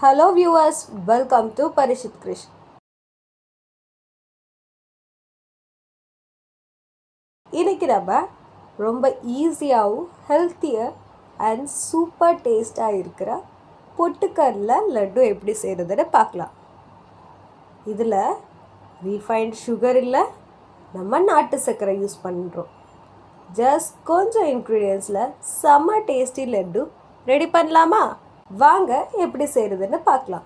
Hello viewers, welcome to Parishit Krish. இன்னைக்கு நம்ம ரொம்ப ஈஸியாகவும் ஹெல்த்தியாக அண்ட் சூப்பர் டேஸ்டாக இருக்கிற பொட்டுக்கடலை லட்டு எப்படி செய்கிறதுன்னு பார்க்கலாம். இதில் ரீஃபைண்ட் சுகர் இல்லை, நம்ம நாட்டு சர்க்கரை யூஸ் பண்ணுறோம். ஜஸ்ட் கொஞ்சம் இன்க்ரீடியன்ஸில் செம்ம டேஸ்டி லட்டு ரெடி பண்ணலாமா? வாங்க எப்படி செய்கிறதுன்னு பார்க்கலாம்.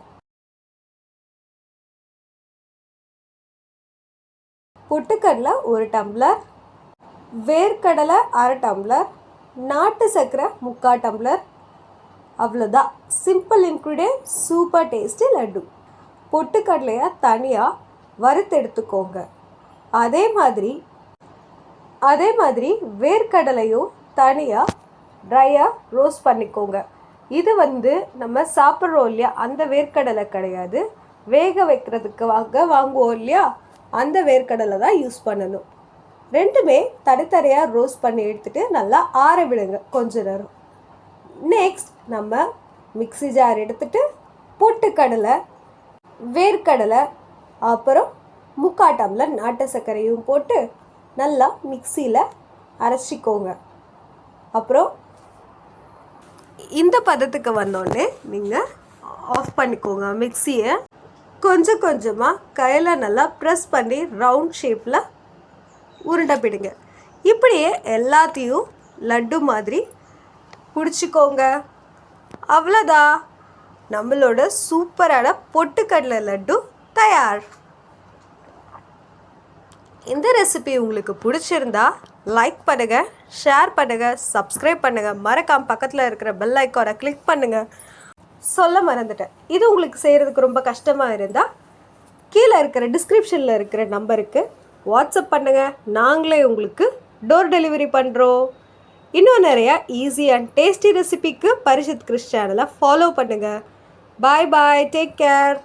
பொட்டுக்கடலை 1 டம்ளர், வேர்க்கடலை 1/2 டம்ளர், நாட்டு சர்க்கரை 3/4 டம்ளர். அவ்வளோதான், simple ingredient, super tasty laddu. பொட்டுக்கடலையை தனியாக வறுத்து எடுத்துக்கோங்க. அதே மாதிரி வேர்க்கடலையும் தனியாக ட்ரையாக ரோஸ்ட் பண்ணிக்கோங்க. இது நம்ம சாப்பிட்றோம் இல்லையா, அந்த வேர்க்கடலை கிடையாது, வேக வைக்கிறதுக்கு வாங்குவோம் இல்லையா, அந்த வேர்க்கடலை தான் யூஸ் பண்ணணும். ரெண்டுமே தனித்தனியாக ரோஸ்ட் பண்ணி எடுத்துகிட்டு நல்லா ஆற விடுங்க கொஞ்ச நேரம். நெக்ஸ்ட் நம்ம மிக்ஸி ஜார் எடுத்துகிட்டு பொட்டுக்கடலை, வேர்க்கடலை, அப்புறம் 3/4 டம்ளர் நாட்டு சர்க்கரையும் போட்டு நல்லா மிக்சியில் அரைச்சிக்கோங்க. அப்புறம் இந்த பதத்துக்கு வந்தோடனே நீங்கள் ஆஃப் பண்ணிக்கோங்க மிக்சியை. கொஞ்சம் கொஞ்சமாக கையில் நல்லா ப்ரெஸ் பண்ணி ரவுண்ட் ஷேப்பில் உருண்டை பிடிங்க. இப்படியே எல்லாத்தையும் லட்டு மாதிரி பிடிச்சிக்கோங்க. அவ்வளோதான், நம்மளோட சூப்பரான பொட்டுக்கடலை லட்டு தயார். இந்த ரெசிபி உங்களுக்கு பிடிச்சிருந்தா லைக் பண்ணுங்கள், ஷேர் பண்ணுங்கள், சப்ஸ்கிரைப் பண்ணுங்கள். மறக்காம பக்கத்தில் இருக்கிற பெல் ஐக்கானை கிளிக் பண்ணுங்கள். சொல்ல மறந்துட்டேன், இது உங்களுக்கு செய்கிறதுக்கு ரொம்ப கஷ்டமாக இருந்தால் கீழே இருக்கிற டிஸ்கிரிப்ஷனில் இருக்கிற நம்பருக்கு வாட்ஸ்அப் பண்ணுங்கள். நாங்களே உங்களுக்கு டோர் டெலிவரி பண்ணுறோம். இன்னும் நிறையா ஈஸி அண்ட் டேஸ்டி ரெசிபிக்கு பரிஷித் கிரிஷ் சேனலை ஃபாலோ பண்ணுங்கள். பாய் பாய், டேக் கேர்.